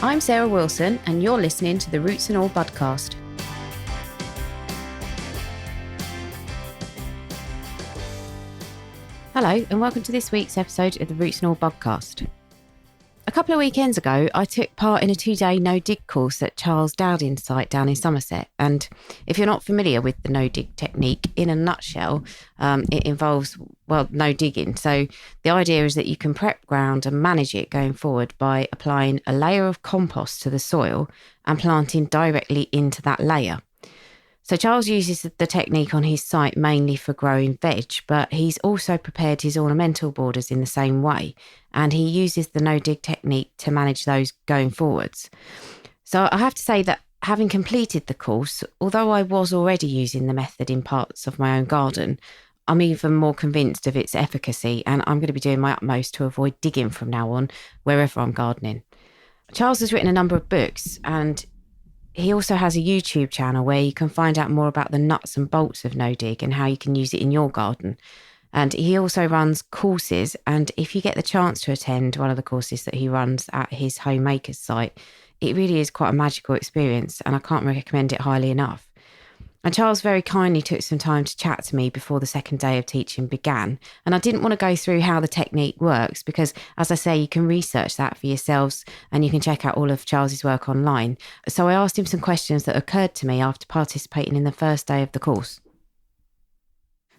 I'm Sarah Wilson, and you're listening to the Roots and All podcast. Hello, and welcome to this week's episode of the Roots and All podcast. A couple of weekends ago, I took part in a 2-day no-dig course at Charles Dowding site down in Somerset. And if you're not familiar with the no-dig technique, in a nutshell, it involves, no digging. So the idea is that you can prep ground and manage it going forward by applying a layer of compost to the soil and planting directly into that layer. So Charles uses the technique on his site mainly for growing veg, but he's also prepared his ornamental borders in the same way, and he uses the no-dig technique to manage those going forwards. So I have to say that having completed the course, although I was already using the method in parts of my own garden, I'm even more convinced of its efficacy, and I'm going to be doing my utmost to avoid digging from now on wherever I'm gardening. Charles has written a number of books, and he also has a YouTube channel where you can find out more about the nuts and bolts of no-dig and how you can use it in your garden. And he also runs courses, and if you get the chance to attend one of the courses that he runs at his homemaker's site, it really is quite a magical experience, and I can't recommend it highly enough. And Charles very kindly took some time to chat to me before the second day of teaching began. And I didn't want to go through how the technique works because, as I say, you can research that for yourselves and you can check out all of Charles's work online. So I asked him some questions that occurred to me after participating in the first day of the course.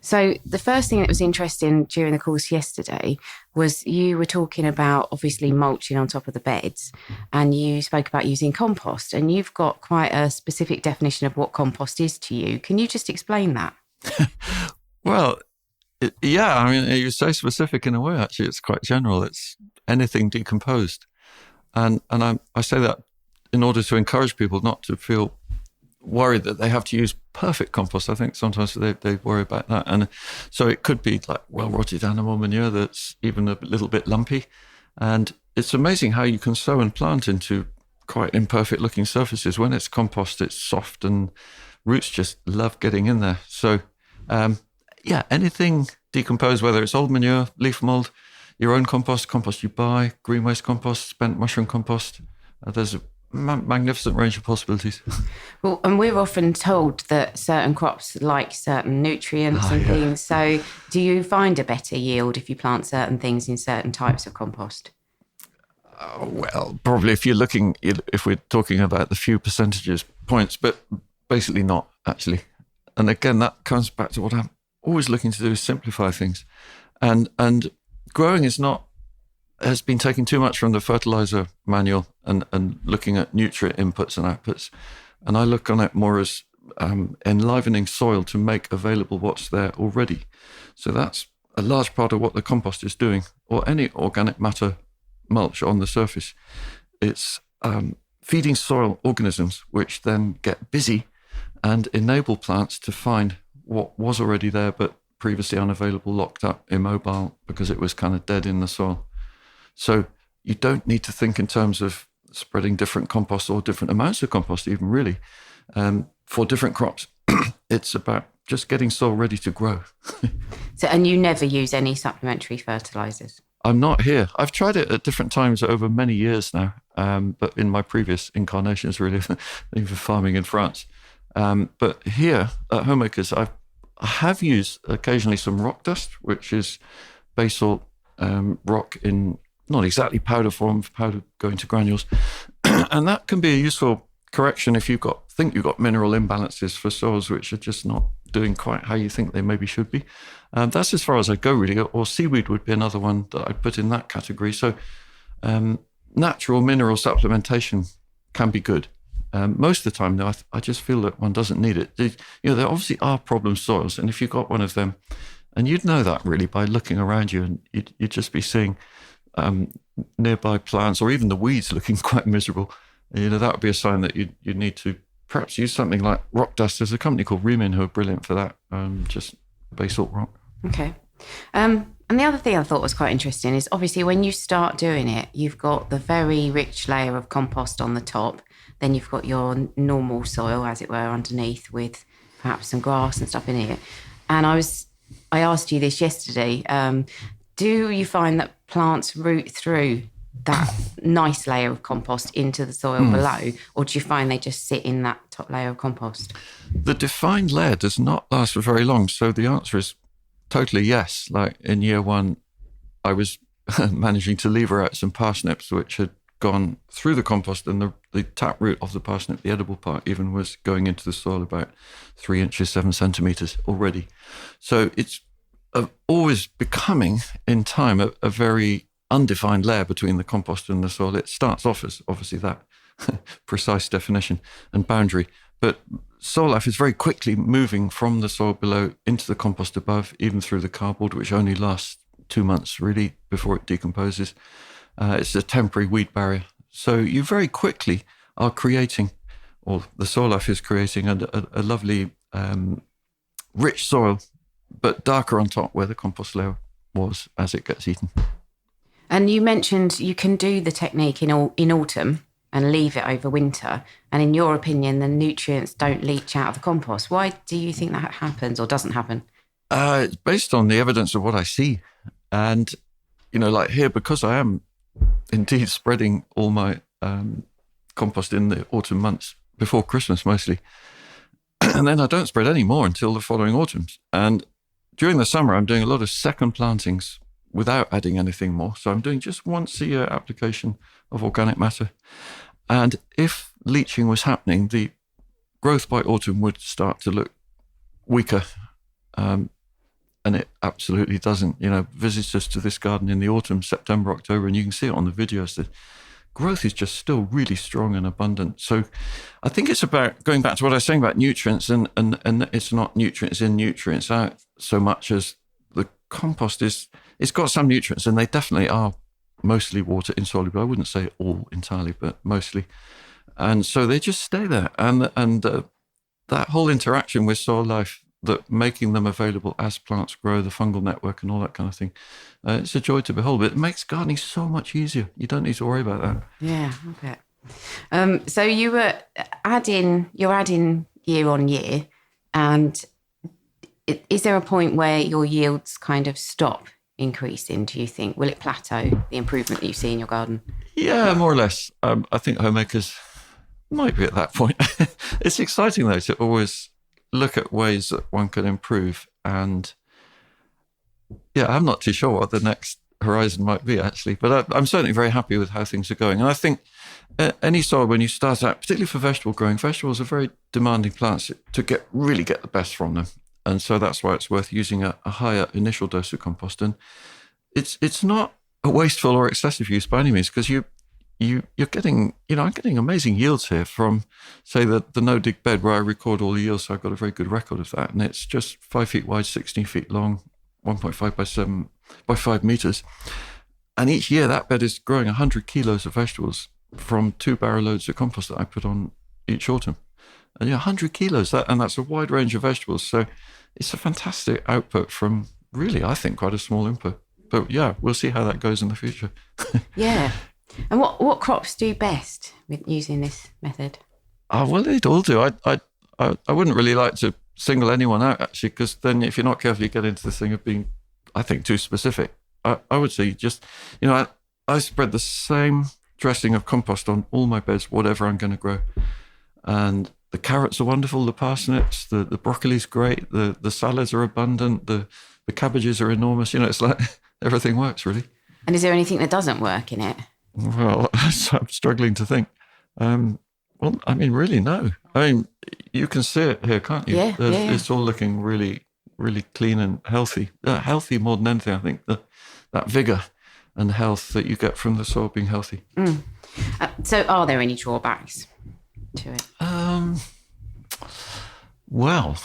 So the first thing that was interesting during the course yesterday was you were talking about obviously mulching on top of the beds, and you spoke about using compost, and you've got quite a specific definition of what compost is to you. Can you just explain that? Well, you're so specific in a way, actually. It's quite general. It's anything decomposed. And I say that in order to encourage people not to feel worried that they have to use perfect compost. I think sometimes they worry about that. And so it could be like well-rotted animal manure that's even a little bit lumpy. And it's amazing how you can sow and plant into quite imperfect looking surfaces. When it's compost, it's soft and roots just love getting in there. So anything decomposed, whether it's old manure, leaf mold, your own compost you buy, green waste compost, spent mushroom compost, there's a magnificent range of possibilities. Well, and we're often told that certain crops like certain nutrients things. So do you find a better yield if you plant certain things in certain types of compost? Probably if we're talking about the few percentages points, but basically not, actually. And again, that comes back to what I'm always looking to do, is simplify things. And growing has been taking too much from the fertilizer manual and looking at nutrient inputs and outputs. And I look on it more as enlivening soil to make available what's there already. So that's a large part of what the compost is doing, or any organic matter mulch on the surface. It's feeding soil organisms, which then get busy and enable plants to find what was already there, but previously unavailable, locked up, immobile, because it was kind of dead in the soil. So you don't need to think in terms of spreading different compost or different amounts of compost even, really. For different crops, it's about just getting soil ready to grow. And you never use any supplementary fertilizers? I'm not here. I've tried it at different times over many years now, but in my previous incarnations, really, even farming in France. But here at Homemakers, I have used occasionally some rock dust, which is basalt rock in not exactly powder form, powder going to granules. And that can be a useful correction if you think you've got mineral imbalances for soils which are just not doing quite how you think they maybe should be. That's as far as I go, really. Or seaweed would be another one that I'd put in that category. So natural mineral supplementation can be good. Most of the time, though, I just feel that one doesn't need it. There obviously are problem soils, and if you've got one of them, and you'd know that really by looking around you, and you'd just be seeing nearby plants or even the weeds looking quite miserable, that would be a sign that you need to perhaps use something like rock dust. There's a company called Riemann who are brilliant for that, just basalt rock. Okay. And the other thing I thought was quite interesting is obviously when you start doing it, you've got the very rich layer of compost on the top, then you've got your normal soil, as it were, underneath with perhaps some grass and stuff in it. And I asked you this yesterday, do you find that plants root through that nice layer of compost into the soil below, or do you find they just sit in that top layer of compost? The defined layer does not last for very long. So the answer is totally yes. Like in year one, I was managing to lever out some parsnips which had gone through the compost, and the taproot of the parsnip, the edible part, even was going into the soil about 3 inches, 7 centimeters already. So it's always becoming, in time, a very undefined layer between the compost and the soil. It starts off as obviously that precise definition and boundary, but soil life is very quickly moving from the soil below into the compost above, even through the cardboard, which only lasts 2 months really before it decomposes. It's a temporary weed barrier. So you very quickly are creating, or the soil life is creating a lovely rich soil, but darker on top where the compost layer was as it gets eaten. And you mentioned you can do the technique in autumn and leave it over winter. And in your opinion, the nutrients don't leach out of the compost. Why do you think that happens or doesn't happen? It's based on the evidence of what I see. And, like here, because I am indeed spreading all my compost in the autumn months, before Christmas mostly. And then I don't spread any more until the following autumns. And during the summer, I'm doing a lot of second plantings without adding anything more. So I'm doing just once a year application of organic matter. And if leaching was happening, the growth by autumn would start to look weaker. And it absolutely doesn't. Visit us to this garden in the autumn, September, October, and you can see it on the videos. The growth is just still really strong and abundant. So I think it's about going back to what I was saying about nutrients, and it's not nutrients in, nutrients out so much as the compost it's got some nutrients, and they definitely are mostly water insoluble. I wouldn't say all entirely, but mostly. And so they just stay there. And that whole interaction with soil life, that making them available as plants grow, the fungal network and all that kind of thing, it's a joy to behold. But it makes gardening so much easier. You don't need to worry about that. Yeah, I bet. So you're adding year on year, and is there a point where your yields kind of stop increasing, do you think? Will it plateau, the improvement that you see in your garden? Yeah, more or less. I think homemakers might be at that point. It's exciting, though, to always look at ways that one can improve. And yeah, I'm not too sure what the next horizon might be, actually. But I'm certainly very happy with how things are going. And I think any soil, when you start out, particularly for vegetable growing, vegetables are very demanding plants to really get the best from them. And so that's why it's worth using a higher initial dose of compost. And it's not a wasteful or excessive use by any means, because you're getting, I'm getting amazing yields here from, say, the no-dig bed where I record all the yields. So I've got a very good record of that. And it's just 5 feet wide, 16 feet long, 1.5 by 7 by 5 meters. And each year that bed is growing 100 kilos of vegetables from 2 barrow loads of compost that I put on each autumn. And 100 kilos, and that's a wide range of vegetables. So it's a fantastic output from really, I think, quite a small input. But yeah, we'll see how that goes in the future. Yeah. And what crops do best with using this method? Well, they all do. I wouldn't really like to single anyone out, actually, because then if you're not careful, you get into this thing of being, I think, too specific. I would say just, I spread the same dressing of compost on all my beds, whatever I'm going to grow. And the carrots are wonderful, the parsnips, the broccoli's great, the salads are abundant, the cabbages are enormous. It's like everything works, really. And is there anything that doesn't work in it? Well, I'm struggling to think. Really, no. You can see it here, can't you? Yeah. It's all looking really, really clean and healthy. Healthy more than anything, I think. That vigour and health that you get from the soil being healthy. So are there any drawbacks to it? Well,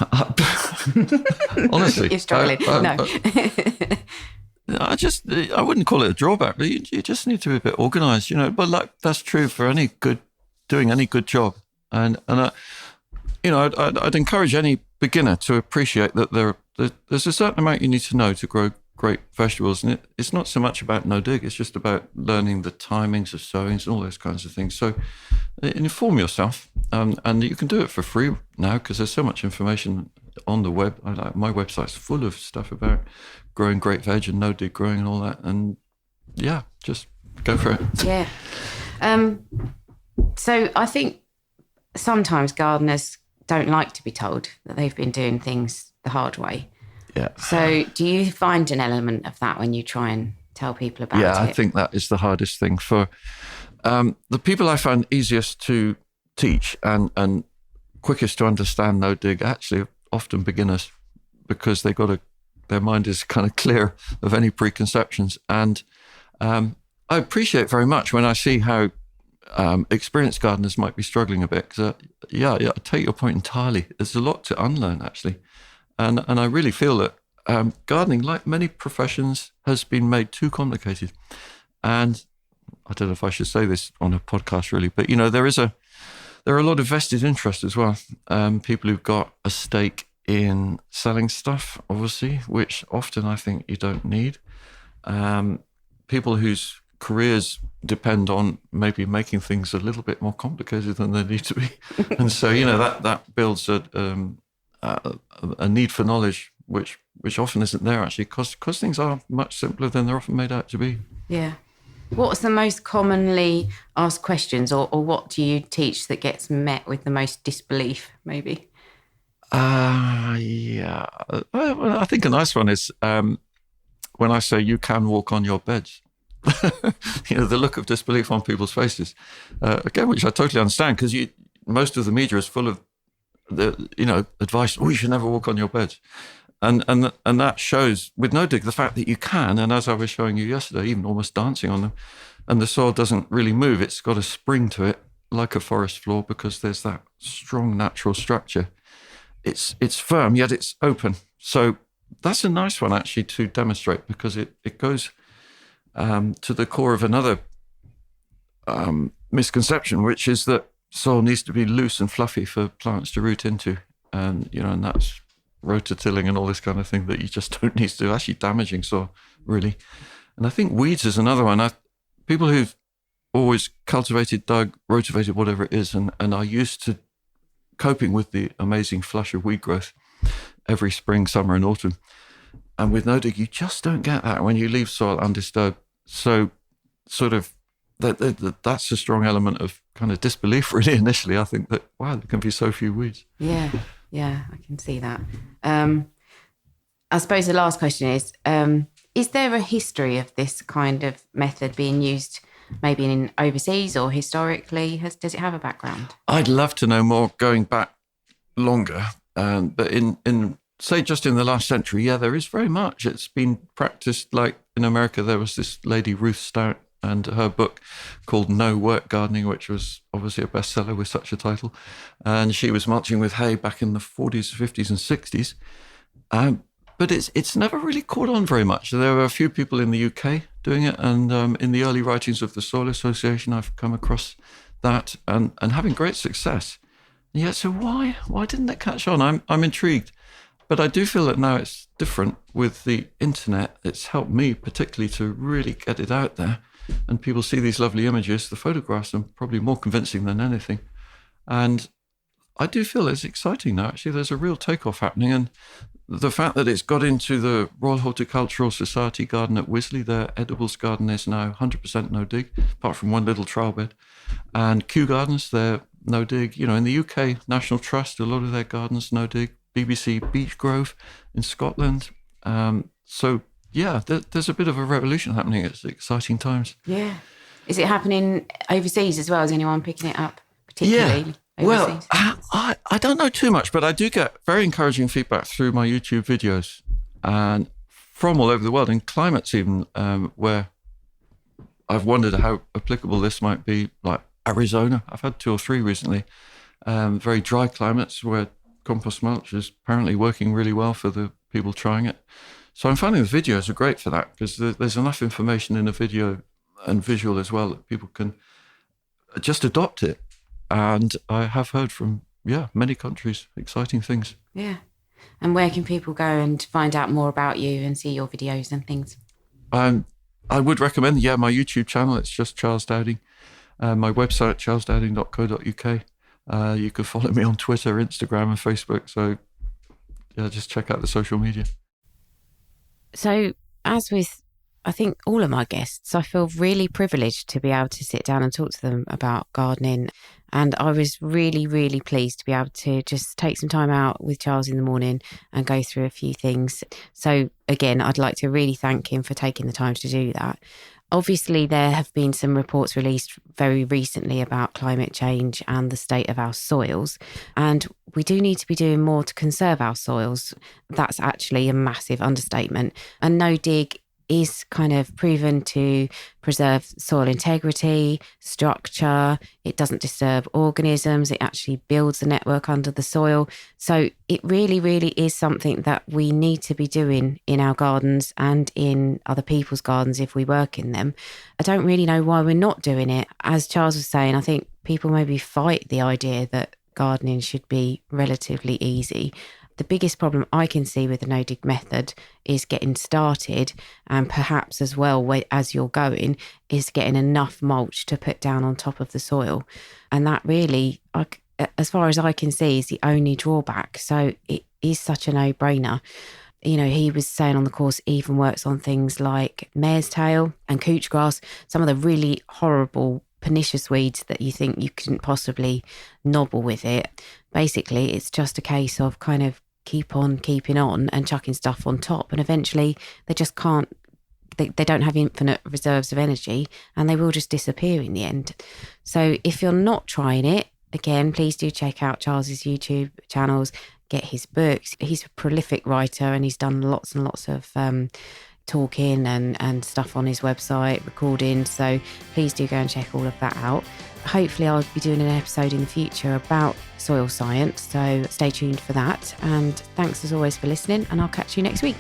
honestly. You're struggling. No. I wouldn't call it a drawback, but you just need to be a bit organised, But that's true for doing any good job, and I'd encourage any beginner to appreciate that there's a certain amount you need to know to grow great vegetables, and it's not so much about no dig; it's just about learning the timings of sowings and all those kinds of things. So inform yourself, and you can do it for free now because there's so much information on the web. My website's full of stuff about growing great veg and no dig growing and all that. And yeah, just Go for it. Yeah. So I think sometimes gardeners don't like to be told that they've been doing things the hard way. Yeah. So do you find an element of that when you try and tell people about it? Yeah, I think that is the hardest thing for the people I find easiest to teach and quickest to understand no dig, actually often beginners, because their mind is kind of clear of any preconceptions. And I appreciate very much when I see how experienced gardeners might be struggling a bit, because I take your point entirely. There's a lot to unlearn, actually. And I really feel that gardening, like many professions, has been made too complicated. And I don't know if I should say this on a podcast, really, but there are a lot of vested interest as well. People who've got a stake in selling stuff, obviously, which often I think you don't need. People whose careers depend on maybe making things a little bit more complicated than they need to be, and so that builds a need for knowledge, which often isn't there actually, because things are much simpler than they're often made out to be. Yeah. What's the most commonly asked questions, or what do you teach that gets met with the most disbelief, maybe? Yeah. Well, I think a nice one is when I say you can walk on your beds. The look of disbelief on people's faces. Again, which I totally understand, because most of the media is full of the advice. Oh, you should never walk on your beds. And that shows with no dig the fact that you can, and as I was showing you yesterday, even almost dancing on them, and the soil doesn't really move. It's got a spring to it, like a forest floor, because there's that strong natural structure. It's firm, yet it's open. So that's a nice one actually to demonstrate, because it goes to the core of another misconception, which is that soil needs to be loose and fluffy for plants to root into, and that's rototilling and all this kind of thing that you just don't need to do, actually damaging soil, really. And I think weeds is another one. People who've always cultivated, dug, rotivated, whatever it is, and are used to coping with the amazing flush of weed growth every spring, summer and autumn. And with no dig, you just don't get that when you leave soil undisturbed. So sort of that's a strong element of kind of disbelief, really, initially. I think that, wow, there can be so few weeds. Yeah, I can see that. I suppose the last question is there a history of this kind of method being used maybe in overseas or historically? Does it have a background? I'd love to know more going back longer. But in say just in the last century, there is very much. It's been practiced, like in America, there was this lady, Ruth Stout, and her book called No Work Gardening, which was obviously a bestseller with such a title. And she was mulching with hay back in the 40s, 50s and 60s. But it's never really caught on very much. There were a few people in the UK doing it. And in the early writings of the Soil Association, I've come across that and having great success. Yeah, so why didn't it catch on? I'm intrigued. But I do feel that now it's different with the internet. It's helped me particularly to really get it out there. And people see these lovely images. The photographs are probably more convincing than anything. And I do feel it's exciting now. Actually, there's a real takeoff happening. And the fact that it's got into the Royal Horticultural Society garden at Wisley, their edibles garden is now 100% no dig, apart from one little trial bed. And Kew Gardens, they're no dig. In the UK, National Trust, a lot of their gardens no dig. BBC Beech Grove in Scotland. There's a bit of a revolution happening. It's exciting times. Yeah. Is it happening overseas as well? Is anyone picking it up particularly overseas? Well, I don't know too much, but I do get very encouraging feedback through my YouTube videos and from all over the world, in climates even where I've wondered how applicable this might be, like Arizona. I've had 2 or 3 recently, very dry climates where compost mulch is apparently working really well for the people trying it. So I'm finding the videos are great for that, because there's enough information in a video and visual as well that people can just adopt it. And I have heard from, many countries, exciting things. Yeah. And where can people go and find out more about you and see your videos and things? I would recommend, my YouTube channel. It's just Charles Dowding. My website, charlesdowding.co.uk. You can follow me on Twitter, Instagram and Facebook. So just check out the social media. So as with I think all of my guests, I feel really privileged to be able to sit down and talk to them about gardening. And I was really, really pleased to be able to just take some time out with Charles in the morning and go through a few things. So again, I'd like to really thank him for taking the time to do that. Obviously, there have been some reports released very recently about climate change and the state of our soils. And we do need to be doing more to conserve our soils. That's actually a massive understatement. And no dig is kind of proven to preserve soil integrity, structure. It doesn't disturb organisms. It actually builds a network under the soil. So it really, really is something that we need to be doing in our gardens and in other people's gardens if we work in them. I don't really know why we're not doing it. As Charles was saying, I think people maybe fight the idea that gardening should be relatively easy. The biggest problem I can see with the no-dig method is getting started, and perhaps as well as you're going, is getting enough mulch to put down on top of the soil. And that really, as far as I can see, is the only drawback. So it is such a no-brainer. You know, he was saying on the course, it even works on things like mare's tail and couch grass, some of the really horrible pernicious weeds that you think you couldn't possibly nobble with it. Basically, it's just a case of kind of keep on keeping on and chucking stuff on top, and eventually they just can't, they don't have infinite reserves of energy and they will just disappear in the end. So if you're not trying it, again, please do check out Charles's YouTube channels, get his books. He's a prolific writer and he's done lots and lots of talking and stuff on his website, recording. So please do go and check all of that out. Hopefully I'll be doing an episode in the future about soil science, so stay tuned for that. And thanks as always for listening, and I'll catch you next week.